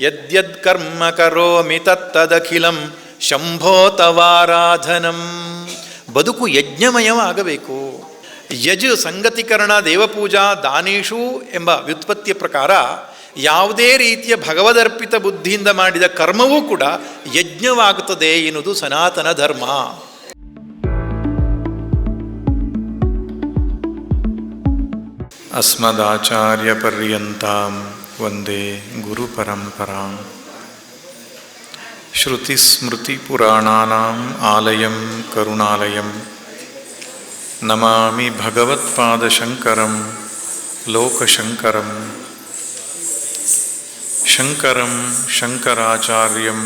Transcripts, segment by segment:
ಯದ್ಯದ್ ಕರ್ಮ ಕರೋಮಿ ತತ್ತದಖಿಲಂ ಶಂಭೋ ತವಾರಾಧನಂ. ಬದುಕು ಯಜ್ಞಮಯವಾಗಬೇಕು. ಯಜ್ ಸಂಗತಿಕರಣ ದೇವಪೂಜಾ ದಾನೇಶು ಎಂಬ ವ್ಯುತ್ಪತ್ತಿಯ ಪ್ರಕಾರ ಯಾವುದೇ ರೀತಿಯ ಭಗವದರ್ಪಿತ ಬುದ್ಧಿಯಿಂದ ಮಾಡಿದ ಕರ್ಮವೂ ಕೂಡ ಯಜ್ಞವಾಗುತ್ತದೆ ಎನ್ನುವುದು ಸನಾತನ ಧರ್ಮ. ಅಸ್ಮದಾಚಾರ್ಯ ಪರ್ಯಂತಾಂ ವಂದೇ ಗುರು ಪರಂಪರಾಂ. ಶ್ರುತಿಸ್ಮೃತಿಪುರಾಣಾನಾಂ ಆಲಯಂ ಕರುಣಾಲಯಂ ನಮಾಮಿ ಭಗವತ್ಪಾದಶಂಕರಂ ಲೋಕಶಂಕರಂ. ಶಂಕರಂ ಶಂಕರಾಚಾರ್ಯಂ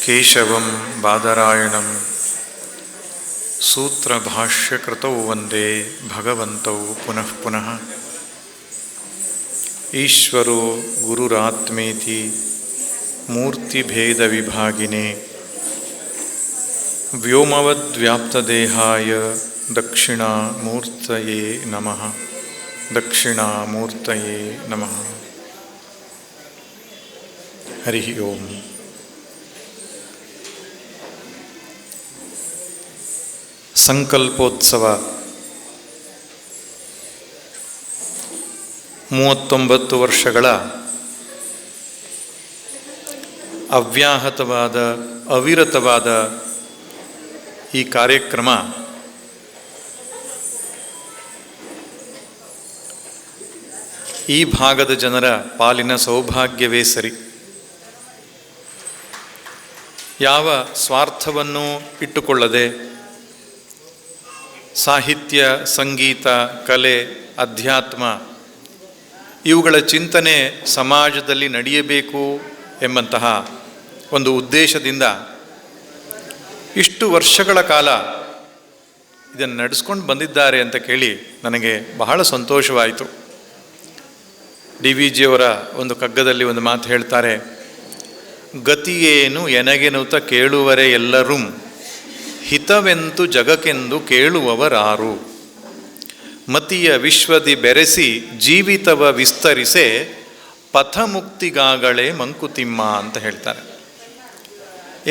ಕೇಶವಂ ಬಾದರಾಯಣಂ ಸೂತ್ರಭಾಷ್ಯಕೃತೌ ವಂದೇ ಭಗವಂತೌ ಪುನಃ ಪುನಃ. ಈಶ್ವರೋ ಗುರುರಾತ್ಮೇತಿ ಮೂರ್ತಿಭೇದವಿಭಾಗಿನೇ ವ್ಯೋಮವದ್ವ್ಯಾಪ್ತದೇಹಾಯ ದಕ್ಷಿಣಾಮೂರ್ತಯೇ ನಮಃ. ದಕ್ಷಿಣಾಮೂರ್ತಯೇ ನಮಃ. ಹರಿ ಓಂ. ಸಂಕಲ್ಪೋತ್ಸವ 39 ವರ್ಷಗಳ ಅವ್ಯಾಹತವಾದ ಅವಿರತವಾದ ಈ ಕಾರ್ಯಕ್ರಮ ಈ ಭಾಗದ ಜನರ ಪಾಲಿನ ಸೌಭಾಗ್ಯವೇ ಸರಿ. ಯಾವ ಸ್ವಾರ್ಥವನ್ನು ಇಟ್ಟುಕೊಳ್ಳದೆ ಸಾಹಿತ್ಯ, ಸಂಗೀತ, ಕಲೆ, ಅಧ್ಯಾತ್ಮ ಇವುಗಳ ಚಿಂತನೆ ಸಮಾಜದಲ್ಲಿ ನಡೆಯಬೇಕು ಎಂಬಂತಹ ಒಂದು ಉದ್ದೇಶದಿಂದ ಇಷ್ಟು ವರ್ಷಗಳ ಕಾಲ ಇದನ್ನು ನಡೆಸ್ಕೊಂಡು ಬಂದಿದ್ದಾರೆ ಅಂತ ಕೇಳಿ ನನಗೆ ಬಹಳ ಸಂತೋಷವಾಯಿತು. DVG ಅವರ ಒಂದು ಕಗ್ಗದಲ್ಲಿ ಒಂದು ಮಾತು ಹೇಳ್ತಾರೆ, ಗತಿಯೇನು ಎನಗೆನುತ ಕೇಳುವರೆ ಎಲ್ಲರೂ, ಹಿತವೆಂತು ಜಗಕ್ಕೆಂದು ಕೇಳುವವರಾರು. ಮತಿಯ ವಿಶ್ವದಿ ಬೆರೆಸಿ ಜೀವಿತವ ವಿಸ್ತರಿಸೆ, ಪಥಮುಕ್ತಿಗಾಗಳೇ ಮಂಕುತಿಮ್ಮ ಅಂತ ಹೇಳ್ತಾರೆ.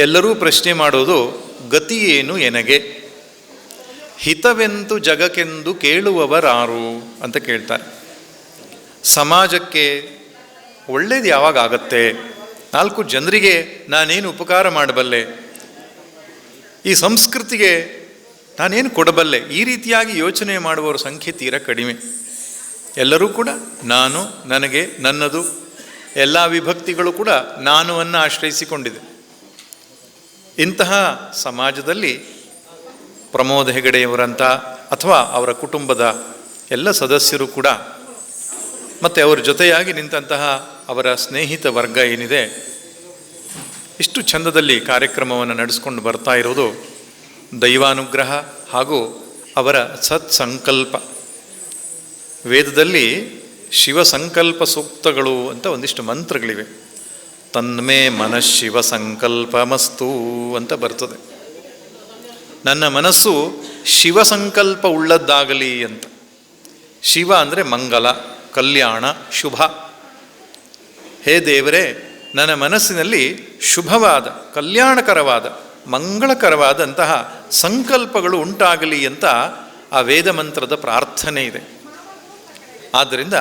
ಎಲ್ಲರೂ ಪ್ರಶ್ನೆ ಮಾಡೋದು ಗತಿಯೇನು ಎನಗೆ, ಹಿತವೆಂತು ಜಗಕ್ಕೆಂದು ಕೇಳುವವರಾರು ಅಂತ ಕೇಳ್ತಾರೆ. ಸಮಾಜಕ್ಕೆ ಒಳ್ಳೇದು ಯಾವಾಗ ಆಗತ್ತೆ, 4 ಜನರಿಗೆ ನಾನೇನು ಉಪಕಾರ ಮಾಡಬಲ್ಲೆ, ಈ ಸಂಸ್ಕೃತಿಗೆ ನಾನೇನು ಕೊಡಬಲ್ಲೆ, ಈ ರೀತಿಯಾಗಿ ಯೋಚನೆ ಮಾಡುವವರ ಸಂಖ್ಯೆ ತೀರ ಕಡಿಮೆ. ಎಲ್ಲರೂ ಕೂಡ ನಾನು, ನನಗೆ, ನನ್ನದು, ಎಲ್ಲ ವಿಭಕ್ತಿಗಳು ಕೂಡ ನಾನುವನ್ನು ಆಶ್ರಯಿಸಿಕೊಂಡಿದೆ. ಇಂತಹ ಸಮಾಜದಲ್ಲಿ ಪ್ರಮೋದ್ ಹೆಗಡೆಯವರಂಥ ಅಥವಾ ಅವರ ಕುಟುಂಬದ ಎಲ್ಲ ಸದಸ್ಯರು ಕೂಡ ಮತ್ತು ಅವರ ಜೊತೆಯಾಗಿ ನಿಂತಹ ಅವರ ಸ್ನೇಹಿತ ವರ್ಗ ಏನಿದೆ, ಇಷ್ಟು ಚಂದದಲ್ಲಿ ಕಾರ್ಯಕ್ರಮವನ್ನು ನಡೆಸ್ಕೊಂಡು ಬರ್ತಾ ಇರೋದು ದೈವಾನುಗ್ರಹ ಹಾಗೂ ಅವರ ಸತ್ಸಂಕಲ್ಪ. ವೇದದಲ್ಲಿ ಶಿವಸಂಕಲ್ಪ ಸೂಕ್ತಗಳು ಅಂತ ಒಂದಿಷ್ಟು ಮಂತ್ರಗಳಿವೆ. ತನ್ಮೇ ಮನಃಶಿವ ಸಂಕಲ್ಪಮಸ್ತು ಅಂತ ಬರ್ತದೆ. ನನ್ನ ಮನಸ್ಸು ಶಿವಸಂಕಲ್ಪ ಉಳ್ಳದ್ದಾಗಲಿ ಅಂತ. ಶಿವ ಅಂದರೆ ಮಂಗಲ, ಕಲ್ಯಾಣ, ಶುಭ. ಹೇ ದೇವರೇ, ನನ್ನ ಮನಸ್ಸಿನಲ್ಲಿ ಶುಭವಾದ, ಕಲ್ಯಾಣಕರವಾದ, ಮಂಗಳಕರವಾದಂತಹ ಸಂಕಲ್ಪಗಳು ಉಂಟಾಗಲಿ ಅಂತ ಆ ವೇದ ಮಂತ್ರದ ಪ್ರಾರ್ಥನೆ ಇದೆ. ಆದ್ದರಿಂದ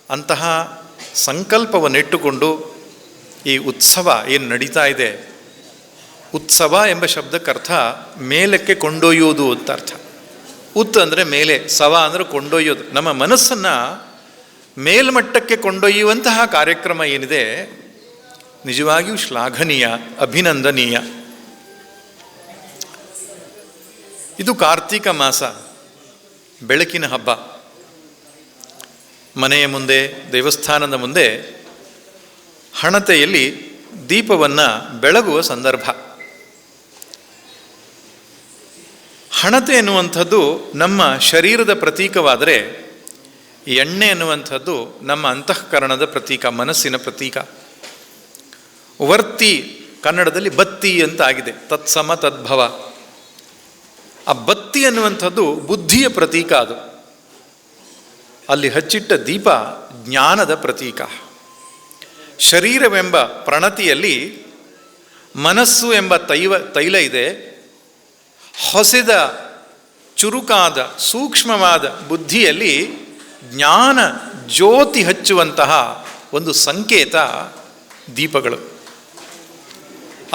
ಅಂತಹ ಸಂಕಲ್ಪವನ್ನಿಟ್ಟುಕೊಂಡು ಈ ಉತ್ಸವ ಏನು ನಡೀತಾ ಇದೆ, ಉತ್ಸವ ಎಂಬ ಶಬ್ದಕ್ಕರ್ಥ ಮೇಲಕ್ಕೆ ಕೊಂಡೊಯ್ಯುವುದು ಅಂತ ಅರ್ಥ. ಉತ್ ಅಂದರೆ ಮೇಲೆ, ಸವ ಅಂದರೆ ಕೊಂಡೊಯ್ಯೋದು. ನಮ್ಮ ಮನಸ್ಸನ್ನು ಮೇಲ್ಮಟ್ಟಕ್ಕೆ ಕೊಂಡೊಯ್ಯುವಂತಹ ಕಾರ್ಯಕ್ರಮ ಏನಿದೆ, ನಿಜವಾಗಿಯೂ ಶ್ಲಾಘನೀಯ, ಅಭಿನಂದನೀಯ. ಇದು ಕಾರ್ತೀಕ ಮಾಸ, ಬೆಳಕಿನ ಹಬ್ಬ. ಮನೆಯ ಮುಂದೆ, ದೇವಸ್ಥಾನದ ಮುಂದೆ ಹಣತೆಯಲ್ಲಿ ದೀಪವನ್ನು ಬೆಳಗುವ ಸಂದರ್ಭ. ಹಣತೆ ಎನ್ನುವಂಥದ್ದು ನಮ್ಮ ಶರೀರದ ಪ್ರತೀಕವಾದರೆ, ಎಣ್ಣೆ ಎನ್ನುವಂಥದ್ದು ನಮ್ಮ ಅಂತಃಕರಣದ ಪ್ರತೀಕ, ಮನಸ್ಸಿನ ಪ್ರತೀಕ. ವರ್ತಿ ಕನ್ನಡದಲ್ಲಿ ಬತ್ತಿ ಅಂತ ಆಗಿದೆ, ತತ್ಸಮ ತದ್ಭವ. ಆ ಬತ್ತಿ ಅನ್ನುವಂಥದ್ದು ಬುದ್ಧಿಯ ಪ್ರತೀಕ. ಅದು ಅಲ್ಲಿ ಹಚ್ಚಿಟ್ಟ ದೀಪ ಜ್ಞಾನದ ಪ್ರತೀಕ. ಶರೀರವೆಂಬ ಪ್ರಣತಿಯಲ್ಲಿ ಮನಸ್ಸು ಎಂಬ ತೈಲ ಇದೆ. ಹೊಸೆದ ಚುರುಕಾದ ಸೂಕ್ಷ್ಮವಾದ ಬುದ್ಧಿಯಲ್ಲಿ ಜ್ಞಾನ ಜ್ಯೋತಿ ಹಚ್ಚುವಂತಹ ಒಂದು ಸಂಕೇತ ದೀಪಗಳು.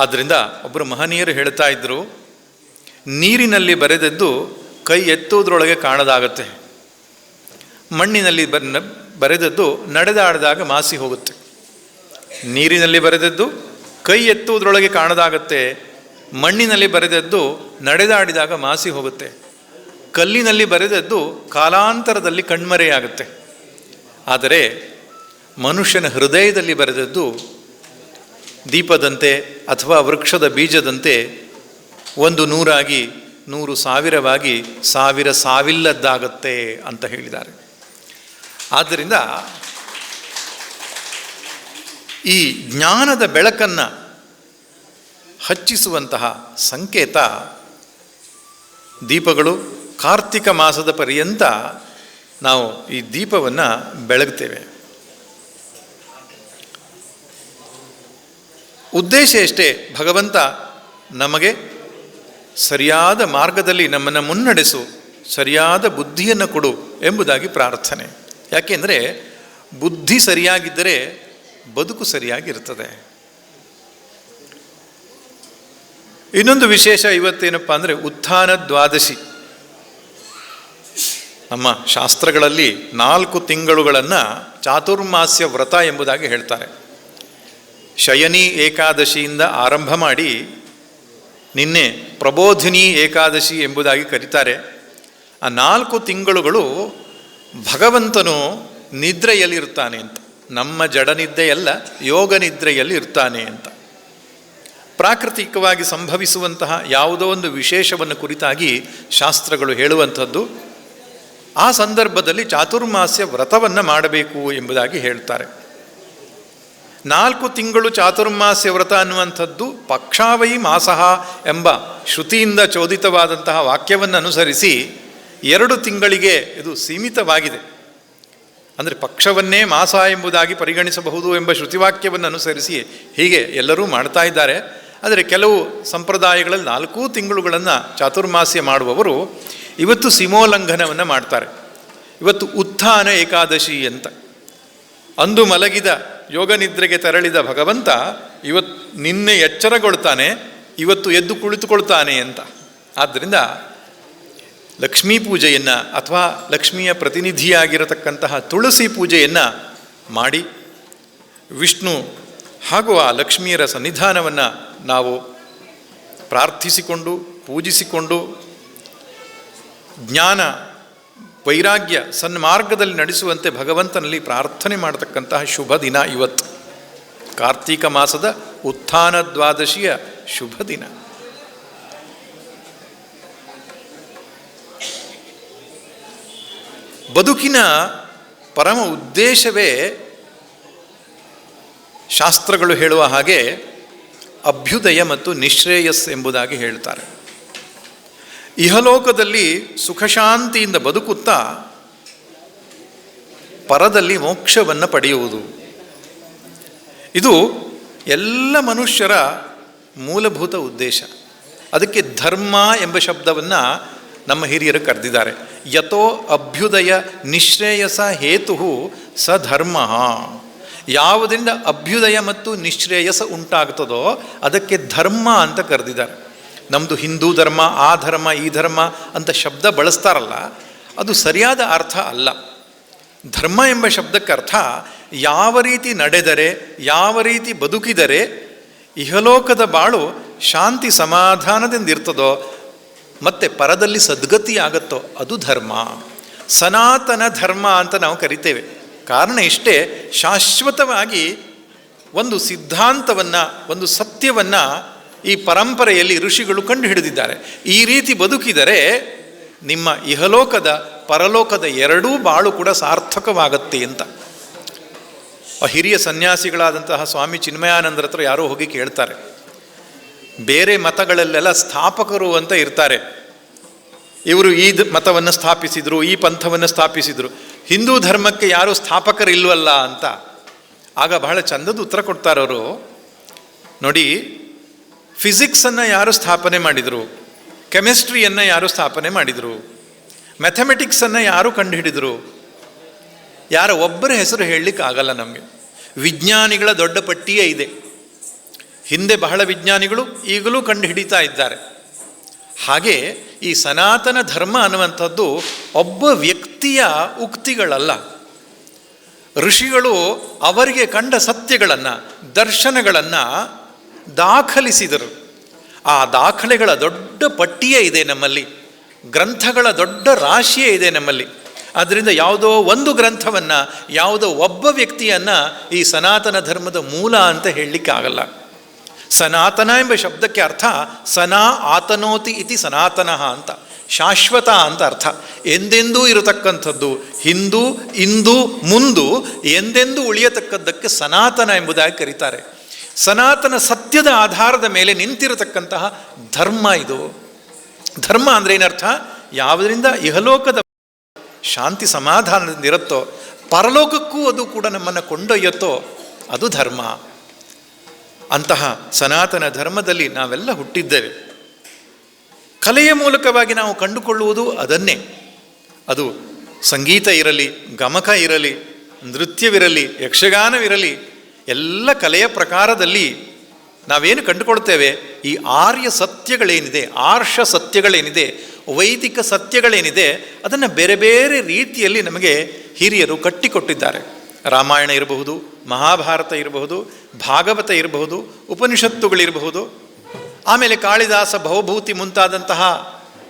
ಆದ್ದರಿಂದ ಒಬ್ಬರು ಮಹನೀಯರು ಹೇಳ್ತಾ ಇದ್ದರು, ನೀರಿನಲ್ಲಿ ಬರೆದದ್ದು ಕೈ ಎತ್ತುವುದರೊಳಗೆ ಕಾಣದಾಗತ್ತೆ, ಮಣ್ಣಿನಲ್ಲಿ ಬರೆದದ್ದು ನಡೆದಾಡಿದಾಗ ಮಾಸಿ ಹೋಗುತ್ತೆ. ನೀರಿನಲ್ಲಿ ಬರೆದದ್ದು ಕೈ ಎತ್ತುವುದರೊಳಗೆ ಕಾಣದಾಗತ್ತೆ, ಮಣ್ಣಿನಲ್ಲಿ ಬರೆದದ್ದು ನಡೆದಾಡಿದಾಗ ಮಾಸಿ ಹೋಗುತ್ತೆ. ಕಲ್ಲಿನಲ್ಲಿ ಬರೆದದ್ದು ಕಾಲಾಂತರದಲ್ಲಿ ಕಣ್ಮರೆಯಾಗುತ್ತೆ. ಆದರೆ ಮನುಷ್ಯನ ಹೃದಯದಲ್ಲಿ ಬರೆದದ್ದು ದೀಪದಂತೆ ಅಥವಾ ವೃಕ್ಷದ ಬೀಜದಂತೆ 100 ಆಗಿ 100,000ವಾಗಿ 1000 ಸಾವಿಲ್ಲದ್ದಾಗತ್ತೆ ಅಂತ ಹೇಳಿದ್ದಾರೆ. ಆದ್ದರಿಂದ ಈ ಜ್ಞಾನದ ಬೆಳಕನ್ನು ಹಚ್ಚಿಸುವಂತಹ ಸಂಕೇತ ದೀಪಗಳು. ಕಾರ್ತಿಕ ಮಾಸದ ಪರ್ಯಂತ ನಾವು ಈ ದೀಪವನ್ನು ಬೆಳಗ್ತೇವೆ. ಉದ್ದೇಶ ಎಷ್ಟೇ, ಭಗವಂತ ನಮಗೆ ಸರಿಯಾದ ಮಾರ್ಗದಲ್ಲಿ ನಮ್ಮನ್ನು ಮುನ್ನಡೆಸು, ಸರಿಯಾದ ಬುದ್ಧಿಯನ್ನು ಕೊಡು ಎಂಬುದಾಗಿ ಪ್ರಾರ್ಥನೆ. ಯಾಕೆಂದರೆ ಬುದ್ಧಿ ಸರಿಯಾಗಿದ್ದರೆ ಬದುಕು ಸರಿಯಾಗಿರ್ತದೆ. ಇನ್ನೊಂದು ವಿಶೇಷ ಇವತ್ತೇನಪ್ಪ ಅಂದರೆ ಉತ್ಥಾನ ದ್ವಾದಶಿ. ನಮ್ಮ ಶಾಸ್ತ್ರಗಳಲ್ಲಿ 4 ತಿಂಗಳುಗಳನ್ನು ಚಾತುರ್ಮಾಸ್ಯ ವ್ರತ ಎಂಬುದಾಗಿ ಹೇಳ್ತಾರೆ. ಶಯನಿ ಏಕಾದಶಿಯಿಂದ ಆರಂಭ ಮಾಡಿ ನಿನ್ನೆ ಪ್ರಬೋಧಿನಿ ಏಕಾದಶಿ ಎಂಬುದಾಗಿ ಕರೀತಾರೆ. ಆ 4 ತಿಂಗಳುಗಳು ಭಗವಂತನು ನಿದ್ರೆಯಲ್ಲಿ ಇರ್ತಾನೆ ಅಂತ. ನಮ್ಮ ಜಡನಿದ್ದೆಯಲ್ಲ, ಯೋಗ ನಿದ್ರೆಯಲ್ಲಿ ಇರ್ತಾನೆ ಅಂತ. ಪ್ರಾಕೃತಿಕವಾಗಿ ಸಂಭವಿಸುವಂತಹ ಯಾವುದೋ ಒಂದು ವಿಶೇಷವನ್ನು ಕುರಿತಾಗಿ ಶಾಸ್ತ್ರಗಳು ಹೇಳುವಂಥದ್ದು. ಆ ಸಂದರ್ಭದಲ್ಲಿ ಚಾತುರ್ಮಾಸ್ಯ ವ್ರತವನ್ನು ಮಾಡಬೇಕು ಎಂಬುದಾಗಿ ಹೇಳ್ತಾರೆ. 4 ತಿಂಗಳು ಚಾತುರ್ಮಾಸ್ಯ ವ್ರತ ಅನ್ನುವಂಥದ್ದು ಪಕ್ಷಾವೈ ಮಾಸಃ ಎಂಬ ಶ್ರುತಿಯಿಂದ ಚೋದಿತವಾದಂತಹ ವಾಕ್ಯವನ್ನು ಅನುಸರಿಸಿ 2 ತಿಂಗಳಿಗೆ ಇದು ಸೀಮಿತವಾಗಿದೆ. ಅಂದರೆ ಪಕ್ಷವನ್ನೇ ಮಾಸ ಎಂಬುದಾಗಿ ಪರಿಗಣಿಸಬಹುದು ಎಂಬ ಶ್ರುತಿವಾಕ್ಯವನ್ನು ಅನುಸರಿಸಿ ಹೀಗೆ ಎಲ್ಲರೂ ಮಾಡ್ತಾ ಇದ್ದಾರೆ. ಆದರೆ ಕೆಲವು ಸಂಪ್ರದಾಯಗಳಲ್ಲಿ 4 ತಿಂಗಳುಗಳನ್ನು ಚಾತುರ್ಮಾಸ್ಯ ಮಾಡುವವರು ಇವತ್ತು ಸೀಮೋಲ್ಲಂಘನವನ್ನು ಮಾಡ್ತಾರೆ. ಇವತ್ತು ಉತ್ಥಾನ ಏಕಾದಶಿ ಅಂತ. ಅಂದು ಮಲಗಿದ ಯೋಗ ನಿದ್ರೆಗೆ ತೆರಳಿದ ಭಗವಂತ ನಿನ್ನೆ ಎಚ್ಚರಗೊಳ್ತಾನೆ, ಇವತ್ತು ಎದ್ದು ಕುಳಿತುಕೊಳ್ತಾನೆ ಅಂತ. ಆದ್ದರಿಂದ ಲಕ್ಷ್ಮೀ ಪೂಜೆಯನ್ನು ಅಥವಾ ಲಕ್ಷ್ಮಿಯ ಪ್ರತಿನಿಧಿಯಾಗಿರತಕ್ಕಂತಹ ತುಳಸಿ ಪೂಜೆಯನ್ನು ಮಾಡಿ ವಿಷ್ಣು ಹಾಗೂ ಆ ಲಕ್ಷ್ಮಿಯರ ಸನ್ನಿಧಾನವನ್ನು ನಾವು ಪ್ರಾರ್ಥಿಸಿಕೊಂಡು ಪೂಜಿಸಿಕೊಂಡು ಜ್ಞಾನ ವೈರಾಗ್ಯ ಸನ್ಮಾರ್ಗದಲ್ಲಿ ನಡೆಸುವಂತೆ ಭಗವಂತನಲ್ಲಿ ಪ್ರಾರ್ಥನೆ ಮಾಡತಕ್ಕಂತಹ ಶುಭ ದಿನ ಇವತ್ತು. ಕಾರ್ತೀಕ ಮಾಸದ ಉತ್ಥಾನ ದ್ವಾದಶಿಯ ಶುಭ ದಿನ. ಬದುಕಿನ ಪರಮ ಉದ್ದೇಶವೇ ಶಾಸ್ತ್ರಗಳು ಹೇಳುವ ಹಾಗೆ ಅಭ್ಯುದಯ ಮತ್ತು ನಿಶ್ರೇಯಸ್ ಎಂಬುದಾಗಿ ಹೇಳ್ತಾರೆ. ಇಹಲೋಕದಲ್ಲಿ ಸುಖಶಾಂತಿಯಿಂದ ಬದುಕುತ್ತಾ ಪರದಲ್ಲಿ ಮೋಕ್ಷವನ್ನು ಪಡೆಯುವುದು, ಇದು ಎಲ್ಲ ಮನುಷ್ಯರ ಮೂಲಭೂತ ಉದ್ದೇಶ. ಅದಕ್ಕೆ ಧರ್ಮ ಎಂಬ ಶಬ್ದವನ್ನು ನಮ್ಮ ಹಿರಿಯರು ಕರೆದಿದ್ದಾರೆ. ಯತೋ ಅಭ್ಯುದಯ ನಿಶ್ರೇಯಸ ಹೇತು ಸ ಧರ್ಮ. ಯಾವುದರಿಂದ ಅಭ್ಯುದಯ ಮತ್ತು ನಿಶ್ರೇಯಸ ಉಂಟಾಗ್ತದೋ ಅದಕ್ಕೆ ಧರ್ಮ ಅಂತ ಕರೆದಿದ್ದಾರೆ. ನಮ್ಮದು ಹಿಂದೂ ಧರ್ಮ, ಆ ಧರ್ಮ, ಈ ಧರ್ಮ ಅಂತ ಶಬ್ದ ಬಳಸ್ತಾರಲ್ಲ, ಅದು ಸರಿಯಾದ ಅರ್ಥ ಅಲ್ಲ. ಧರ್ಮ ಎಂಬ ಶಬ್ದಕ್ಕೆ ಅರ್ಥ ಯಾವ ರೀತಿ ನಡೆದರೆ, ಯಾವ ರೀತಿ ಬದುಕಿದರೆ ಇಹಲೋಕದ ಬಾಳು ಶಾಂತಿ ಸಮಾಧಾನದಿಂದಿರ್ತದೋ ಮತ್ತು ಪರದಲ್ಲಿ ಸದ್ಗತಿ ಆಗುತ್ತೋ ಅದು ಧರ್ಮ. ಸನಾತನ ಧರ್ಮ ಅಂತ ನಾವು ಕರಿತೇವೆ. ಕಾರಣ ಇಷ್ಟೇ, ಶಾಶ್ವತವಾಗಿ ಒಂದು ಸಿದ್ಧಾಂತವನ್ನು, ಒಂದು ಸತ್ಯವನ್ನು ಈ ಪರಂಪರೆಯಲ್ಲಿ ಋಷಿಗಳು ಕಂಡು ಹಿಡಿದಿದ್ದಾರೆ. ಈ ರೀತಿ ಬದುಕಿದರೆ ನಿಮ್ಮ ಇಹಲೋಕದ ಪರಲೋಕದ ಎರಡೂ ಬಾಳು ಕೂಡ ಸಾರ್ಥಕವಾಗತ್ತೆ ಅಂತ. ಹಿರಿಯ ಸನ್ಯಾಸಿಗಳಾದಂತಹ ಸ್ವಾಮಿ ಚಿನ್ಮಯಾನಂದರ ಹತ್ರ ಯಾರೋ ಹೋಗಿ ಕೇಳ್ತಾರೆ. ಬೇರೆ ಮತಗಳಲ್ಲೆಲ್ಲ ಸ್ಥಾಪಕರು ಅಂತ ಇರ್ತಾರೆ, ಇವರು ಈ ಮತವನ್ನು ಸ್ಥಾಪಿಸಿದರು, ಈ ಪಂಥವನ್ನು ಸ್ಥಾಪಿಸಿದರು, ಹಿಂದೂ ಧರ್ಮಕ್ಕೆ ಯಾರೂ ಸ್ಥಾಪಕರಿಲ್ವಲ್ಲ ಅಂತ. ಆಗ ಬಹಳ ಚಂದದ ಉತ್ತರ ಕೊಡ್ತಾರವರು. ನೋಡಿ, ಫಿಸಿಕ್ಸನ್ನು ಯಾರು ಸ್ಥಾಪನೆ ಮಾಡಿದರು, ಕೆಮಿಸ್ಟ್ರಿಯನ್ನು ಯಾರು ಸ್ಥಾಪನೆ ಮಾಡಿದರು, ಮ್ಯಾಥಮೆಟಿಕ್ಸನ್ನು ಯಾರು ಕಂಡುಹಿಡಿದರು, ಯಾರ ಒಬ್ಬರ ಹೆಸರು ಹೇಳಲಿಕ್ಕೆ ಆಗಲ್ಲ ನಮಗೆ. ವಿಜ್ಞಾನಿಗಳ ದೊಡ್ಡ ಪಟ್ಟಿಯೇ ಇದೆ. ಹಿಂದೆ ಬಹಳ ವಿಜ್ಞಾನಿಗಳು ಈಗಲೂ ಕಂಡುಹಿಡಿತಾ ಇದ್ದಾರೆ. ಹಾಗೆ ಈ ಸನಾತನ ಧರ್ಮ ಅನ್ನುವಂಥದ್ದು ಒಬ್ಬ ವ್ಯಕ್ತಿಯ ಉಕ್ತಿಗಳಲ್ಲ. ಋಷಿಗಳು ಅವರಿಗೆ ಕಂಡ ಸತ್ಯಗಳನ್ನು, ದರ್ಶನಗಳನ್ನು ದಾಖಲಿಸಿದರು. ಆ ದಾಖಲೆಗಳ ದೊಡ್ಡ ಪಟ್ಟಿಯೇ ಇದೆ ನಮ್ಮಲ್ಲಿ, ಗ್ರಂಥಗಳ ದೊಡ್ಡ ರಾಶಿಯೇ ಇದೆ ನಮ್ಮಲ್ಲಿ. ಆದ್ದರಿಂದ ಯಾವುದೋ ಒಂದು ಗ್ರಂಥವನ್ನು, ಯಾವುದೋ ಒಬ್ಬ ವ್ಯಕ್ತಿಯನ್ನು ಈ ಸನಾತನ ಧರ್ಮದ ಮೂಲ ಅಂತ ಹೇಳಲಿಕ್ಕೆ ಆಗಲ್ಲ. ಸನಾತನ ಎಂಬ ಶಬ್ದಕ್ಕೆ ಅರ್ಥ ಸನಾ ಆತನೋತಿ ಇತಿ ಸನಾತನಃ ಅಂತ, ಶಾಶ್ವತ ಅಂತ ಅರ್ಥ. ಎಂದೆಂದೂ ಇರತಕ್ಕಂಥದ್ದು, ಹಿಂದೂ ಇಂದು ಮುಂದು ಎಂದೆಂದೂ ಉಳಿಯತಕ್ಕದ್ದಕ್ಕೆ ಸನಾತನ ಎಂಬುದಾಗಿ ಕರೀತಾರೆ. ಸನಾತನ ಸತ್ಯದ ಆಧಾರದ ಮೇಲೆ ನಿಂತಿರತಕ್ಕಂತಹ ಧರ್ಮ ಇದು. ಧರ್ಮ ಅಂದರೆ ಏನರ್ಥ? ಯಾವುದರಿಂದ ಇಹಲೋಕದ ಶಾಂತಿ ಸಮಾಧಾನದಿಂದ ಇರುತ್ತೋ, ಪರಲೋಕಕ್ಕೂ ಅದು ಕೂಡ ನಮ್ಮನ್ನು ಕೊಂಡೊಯ್ಯುತ್ತೋ ಅದು ಧರ್ಮ. ಅಂತಹ ಸನಾತನ ಧರ್ಮದಲ್ಲಿ ನಾವೆಲ್ಲ ಹುಟ್ಟಿದ್ದೇವೆ. ಕಲೆಯ ಮೂಲಕವಾಗಿ ನಾವು ಕಂಡುಕೊಳ್ಳುವುದು ಅದನ್ನೇ. ಅದು ಸಂಗೀತ ಇರಲಿ, ಗಮಕ ಇರಲಿ, ನೃತ್ಯವಿರಲಿ, ಯಕ್ಷಗಾನವಿರಲಿ, ಎಲ್ಲ ಕಲೆಯ ಪ್ರಕಾರದಲ್ಲಿ ನಾವೇನು ಕಂಡುಕೊಳ್ತೇವೆ, ಈ ಆರ್ಯ ಸತ್ಯಗಳೇನಿದೆ, ಆರ್ಷ ಸತ್ಯಗಳೇನಿದೆ, ವೈದಿಕ ಸತ್ಯಗಳೇನಿದೆ, ಅದನ್ನು ಬೇರೆ ಬೇರೆ ರೀತಿಯಲ್ಲಿ ನಮಗೆ ಹಿರಿಯರು ಕಟ್ಟಿಕೊಟ್ಟಿದ್ದಾರೆ. ರಾಮಾಯಣ ಇರಬಹುದು, ಮಹಾಭಾರತ ಇರಬಹುದು, ಭಾಗವತ ಇರಬಹುದು, ಉಪನಿಷತ್ತುಗಳಿರಬಹುದು, ಆಮೇಲೆ ಕಾಳಿದಾಸ, ಭವಭೂತಿ ಮುಂತಾದಂತಹ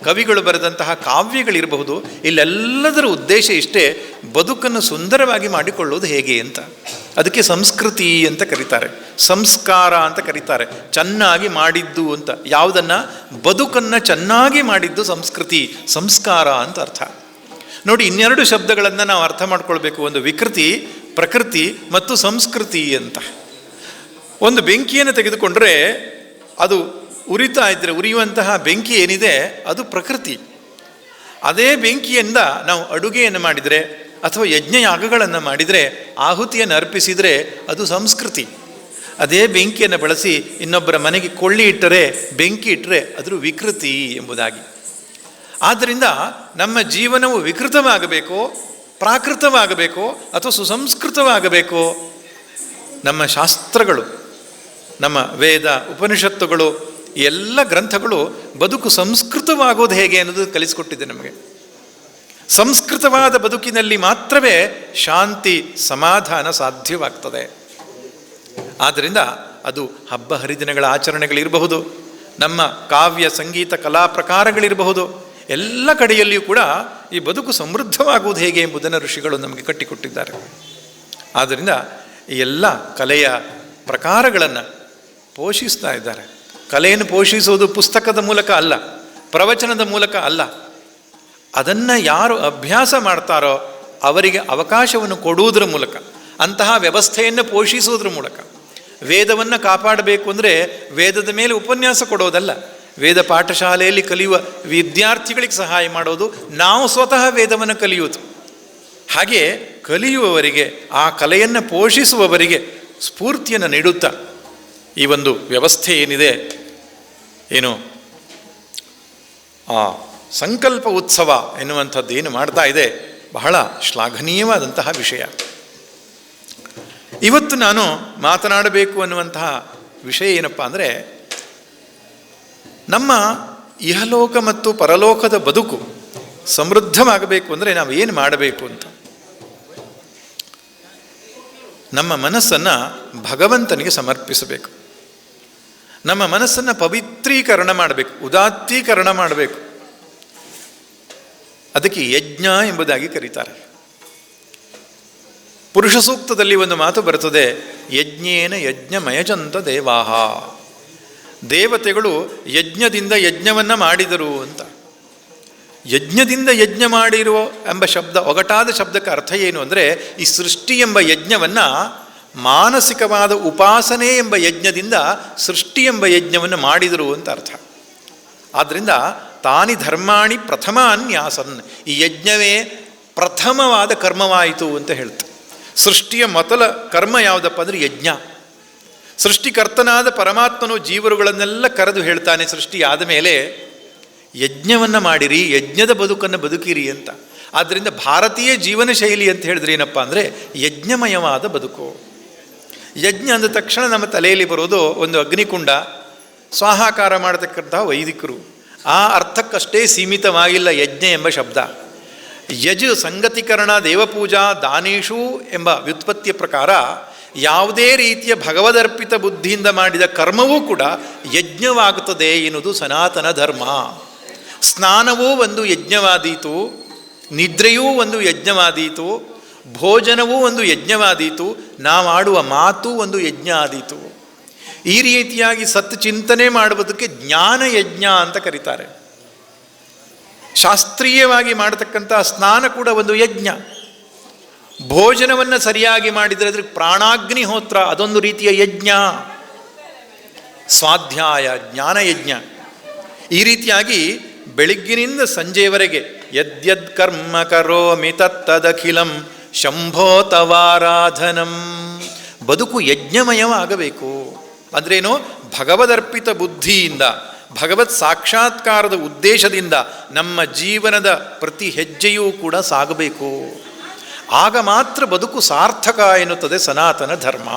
ಕವಿಗಳು ಬರೆದಂತಹ ಕಾವ್ಯಗಳಿರಬಹುದು. ಇಲ್ಲೆಲ್ಲದರ ಉದ್ದೇಶ ಇಷ್ಟೇ, ಬದುಕನ್ನು ಸುಂದರವಾಗಿ ಮಾಡಿಕೊಳ್ಳುವುದು ಹೇಗೆ ಅಂತ. ಅದಕ್ಕೆ ಸಂಸ್ಕೃತಿ ಅಂತ ಕರೀತಾರೆ, ಸಂಸ್ಕಾರ ಅಂತ ಕರೀತಾರೆ. ಚೆನ್ನಾಗಿ ಮಾಡಿದ್ದು ಅಂತ, ಯಾವುದನ್ನು? ಬದುಕನ್ನು ಚೆನ್ನಾಗಿ ಮಾಡಿದ್ದು ಸಂಸ್ಕೃತಿ, ಸಂಸ್ಕಾರ ಅಂತ ಅರ್ಥ. ನೋಡಿ, ಇನ್ನೆರಡು ಶಬ್ದಗಳನ್ನು ನಾವು ಅರ್ಥ ಮಾಡ್ಕೊಳ್ಬೇಕು. ಒಂದು ವಿಕೃತಿ, ಪ್ರಕೃತಿ ಮತ್ತು ಸಂಸ್ಕೃತಿ ಅಂತ. ಒಂದು ಬೆಂಕಿಯನ್ನು ತೆಗೆದುಕೊಂಡ್ರೆ ಅದು ಉರಿತಾ ಇದ್ದರೆ ಉರಿಯುವಂತಹ ಬೆಂಕಿ ಏನಿದೆ ಅದು ಪ್ರಕೃತಿ. ಅದೇ ಬೆಂಕಿಯಿಂದ ನಾವು ಅಡುಗೆಯನ್ನು ಮಾಡಿದರೆ ಅಥವಾ ಯಜ್ಞಯಾಗಗಳನ್ನು ಮಾಡಿದರೆ, ಆಹುತಿಯನ್ನು ಅರ್ಪಿಸಿದರೆ ಅದು ಸಂಸ್ಕೃತಿ. ಅದೇ ಬೆಂಕಿಯನ್ನು ಬಳಸಿ ಇನ್ನೊಬ್ಬರ ಮನೆಗೆ ಕೊಳ್ಳಿ ಇಟ್ಟರೆ, ಬೆಂಕಿ ಇಟ್ಟರೆ ಅದು ವಿಕೃತಿ ಎಂಬುದಾಗಿ. ಆದ್ದರಿಂದ ನಮ್ಮ ಜೀವನವು ವಿಕೃತವಾಗಬೇಕೋ, ಪ್ರಾಕೃತವಾಗಬೇಕೋ ಅಥವಾ ಸುಸಂಸ್ಕೃತವಾಗಬೇಕೋ, ನಮ್ಮ ಶಾಸ್ತ್ರಗಳು, ನಮ್ಮ ವೇದ ಉಪನಿಷತ್ತುಗಳು, ಎಲ್ಲ ಗ್ರಂಥಗಳು ಬದುಕು ಸಂಸ್ಕೃತವಾಗೋದು ಹೇಗೆ ಅನ್ನೋದು ಕಲಿಸಿಕೊಟ್ಟಿದೆ ನಮಗೆ. ಸಂಸ್ಕೃತವಾದ ಬದುಕಿನಲ್ಲಿ ಮಾತ್ರವೇ ಶಾಂತಿ ಸಮಾಧಾನ ಸಾಧ್ಯವಾಗ್ತದೆ. ಆದ್ದರಿಂದ ಅದು ಹಬ್ಬ ಹರಿದಿನಗಳ ಆಚರಣೆಗಳಿರಬಹುದು, ನಮ್ಮ ಕಾವ್ಯ ಸಂಗೀತ ಕಲಾ ಪ್ರಕಾರಗಳಿರಬಹುದು, ಎಲ್ಲ ಕಡೆಯಲ್ಲಿಯೂ ಕೂಡ ಈ ಬದುಕು ಸಮೃದ್ಧವಾಗುವುದು ಹೇಗೆ ಎಂಬುದನ್ನು ಋಷಿಗಳು ನಮಗೆ ಕಟ್ಟಿಕೊಟ್ಟಿದ್ದಾರೆ. ಆದ್ದರಿಂದ ಈ ಎಲ್ಲ ಕಲೆಯ ಪ್ರಕಾರಗಳನ್ನು ಪೋಷಿಸ್ತಾ ಇದ್ದಾರೆ. ಕಲೆಯನ್ನು ಪೋಷಿಸುವುದು ಪುಸ್ತಕದ ಮೂಲಕ ಅಲ್ಲ, ಪ್ರವಚನದ ಮೂಲಕ ಅಲ್ಲ. ಅದನ್ನು ಯಾರು ಅಭ್ಯಾಸ ಮಾಡ್ತಾರೋ ಅವರಿಗೆ ಅವಕಾಶವನ್ನು ಕೊಡುವುದರ ಮೂಲಕ, ಅಂತಹ ವ್ಯವಸ್ಥೆಯನ್ನು ಪೋಷಿಸುವುದರ ಮೂಲಕ. ವೇದವನ್ನು ಕಾಪಾಡಬೇಕು ಅಂದರೆ ವೇದದ ಮೇಲೆ ಉಪನ್ಯಾಸ ಕೊಡೋದಲ್ಲ, ವೇದ ಪಾಠಶಾಲೆಯಲ್ಲಿ ಕಲಿಯುವ ವಿದ್ಯಾರ್ಥಿಗಳಿಗೆ ಸಹಾಯ ಮಾಡೋದು, ನಾವು ಸ್ವತಃ ವೇದವನ್ನು ಕಲಿಯುವುದು. ಹಾಗೆ ಕಲಿಯುವವರಿಗೆ, ಆ ಕಲೆಯನ್ನು ಪೋಷಿಸುವವರಿಗೆ ಸ್ಫೂರ್ತಿಯನ್ನು ನೀಡುತ್ತಾ ಈ ಒಂದು ವ್ಯವಸ್ಥೆ ಏನಿದೆ, ಏನು ಆ ಸಂಕಲ್ಪ ಉತ್ಸವ ಎನ್ನುವಂಥದ್ದು ಏನು ಮಾಡ್ತಾ ಇದೆ, ಬಹಳ ಶ್ಲಾಘನೀಯವಾದಂತಹ ವಿಷಯ. ಇವತ್ತು ನಾನು ಮಾತನಾಡಬೇಕು ಅನ್ನುವಂತಹ ವಿಷಯ ಏನಪ್ಪ ಅಂದರೆ, ನಮ್ಮ ಇಹಲೋಕ ಮತ್ತು ಪರಲೋಕದ ಬದುಕು ಸಮೃದ್ಧವಾಗಬೇಕು ಅಂದರೆ ನಾವು ಏನು ಮಾಡಬೇಕು ಅಂತ. ನಮ್ಮ ಮನಸ್ಸನ್ನು ಭಗವಂತನಿಗೆ ಸಮರ್ಪಿಸಬೇಕು. ನಮ್ಮ ಮನಸ್ಸನ್ನು ಪವಿತ್ರೀಕರಣ ಮಾಡಬೇಕು, ಉದಾತ್ತೀಕರಣ ಮಾಡಬೇಕು. ಅದಕ್ಕೆ ಯಜ್ಞ ಎಂಬುದಾಗಿ ಕರೀತಾರೆ. ಪುರುಷ ಸೂಕ್ತದಲ್ಲಿ ಒಂದು ಮಾತು ಬರುತ್ತದೆ, ಯಜ್ಞೇನ ಯಜ್ಞಮಯಜಂತ ದೇವಾಹ. ದೇವತೆಗಳು ಯಜ್ಞದಿಂದ ಯಜ್ಞವನ್ನು ಮಾಡಿದರು ಅಂತ. ಯಜ್ಞದಿಂದ ಯಜ್ಞ ಮಾಡಿರುವ ಎಂಬ ಶಬ್ದ, ಒಗಟಾದ ಶಬ್ದಕ್ಕೆ ಅರ್ಥ ಏನು ಅಂದರೆ, ಈ ಸೃಷ್ಟಿ ಎಂಬ ಯಜ್ಞವನ್ನು ಮಾನಸಿಕವಾದ ಉಪಾಸನೆ ಎಂಬ ಯಜ್ಞದಿಂದ ಸೃಷ್ಟಿ ಎಂಬ ಯಜ್ಞವನ್ನು ಮಾಡಿದರು ಅಂತ ಅರ್ಥ. ಆದ್ದರಿಂದ ತಾನಿ ಧರ್ಮಾಣಿ ಪ್ರಥಮಾನ್ಯಾಸನ್, ಈ ಯಜ್ಞವೇ ಪ್ರಥಮವಾದ ಕರ್ಮವಾಯಿತು ಅಂತ ಹೇಳ್ತಾರೆ. ಸೃಷ್ಟಿಯ ಮೊದಲ ಕರ್ಮ ಯಾವುದಪ್ಪ ಅಂದರೆ ಯಜ್ಞ. ಸೃಷ್ಟಿಕರ್ತನಾದ ಪರಮಾತ್ಮನು ಜೀವರುಗಳನ್ನೆಲ್ಲ ಕರೆದು ಹೇಳ್ತಾನೆ, ಸೃಷ್ಟಿಯಾದ ಮೇಲೆ ಯಜ್ಞವನ್ನು ಮಾಡಿರಿ, ಯಜ್ಞದ ಬದುಕನ್ನು ಬದುಕಿರಿ ಅಂತ. ಆದ್ದರಿಂದ ಭಾರತೀಯ ಜೀವನ ಶೈಲಿ ಅಂತ ಹೇಳಿದ್ರೆ ಏನಪ್ಪ ಅಂದರೆ ಯಜ್ಞಮಯವಾದ ಬದುಕು. ಯಜ್ಞ ಅಂದ ತಕ್ಷಣ ನಮ್ಮ ತಲೆಯಲ್ಲಿ ಬರೋದು ಒಂದು ಅಗ್ನಿಕುಂಡ, ಸ್ವಾಹಾಕಾರ ಮಾಡತಕ್ಕಂಥ ವೈದಿಕರು. ಆ ಅರ್ಥಕ್ಕಷ್ಟೇ ಸೀಮಿತವಾಗಿಲ್ಲ ಯಜ್ಞ ಎಂಬ ಶಬ್ದ. ಯಜ್ ಸಂಗತಿಕರಣ, ದೇವಪೂಜಾ, ದಾನೇಶು ಎಂಬ ವ್ಯುತ್ಪತ್ತಿಯ ಪ್ರಕಾರ ಯಾವುದೇ ರೀತಿಯ ಭಗವದರ್ಪಿತ ಬುದ್ಧಿಯಿಂದ ಮಾಡಿದ ಕರ್ಮವೂ ಕೂಡ ಯಜ್ಞವಾಗುತ್ತದೆ ಎನ್ನುವುದು ಸನಾತನ ಧರ್ಮ. ಸ್ನಾನವೂ ಒಂದು ಯಜ್ಞವಾದೀತು, ನಿದ್ರೆಯೂ ಒಂದು ಯಜ್ಞವಾದೀತು, ಭೋಜನವೂ ಒಂದು ಯಜ್ಞವಾದೀತು, ನಾವಾಡುವ ಮಾತು ಒಂದು ಯಜ್ಞ ಆದೀತು. ಈ ರೀತಿಯಾಗಿ ಸತ್ ಚಿಂತನೆ ಮಾಡುವುದಕ್ಕೆ ಜ್ಞಾನ ಯಜ್ಞ ಅಂತ ಕರೀತಾರೆ. ಶಾಸ್ತ್ರೀಯವಾಗಿ ಮಾಡತಕ್ಕಂಥ ಸ್ನಾನ ಕೂಡ ಒಂದು ಯಜ್ಞ. ಭೋಜನವನ್ನು ಸರಿಯಾಗಿ ಮಾಡಿದರೆ ಅದಕ್ಕೆ ಪ್ರಾಣಾಗ್ನಿಹೋತ್ರ, ಅದೊಂದು ರೀತಿಯ ಯಜ್ಞ. ಸ್ವಾಧ್ಯಾಯ ಜ್ಞಾನಯಜ್ಞ. ಈ ರೀತಿಯಾಗಿ ಬೆಳಿಗ್ಗಿನಿಂದ ಸಂಜೆಯವರೆಗೆ ಯದ್ಯದ್ ಕರ್ಮ ಕರೋಮಿ ತತ್ತದಖಿಲಂ ಶಂಭೋ ತವಾರಾಧನಂ. ಬದುಕು ಯಜ್ಞಮಯವಾಗಬೇಕು. ಅಂದ್ರೇನು? ಭಗವದರ್ಪಿತ ಬುದ್ಧಿಯಿಂದ, ಭಗವತ್ ಸಾಕ್ಷಾತ್ಕಾರದ ಉದ್ದೇಶದಿಂದ ನಮ್ಮ ಜೀವನದ ಪ್ರತಿ ಹೆಜ್ಜೆಯೂ ಕೂಡ ಸಾಗಬೇಕು. ಆಗ ಮಾತ್ರ ಬದುಕು ಸಾರ್ಥಕ ಎನ್ನುತ್ತದೆ ಸನಾತನ ಧರ್ಮ.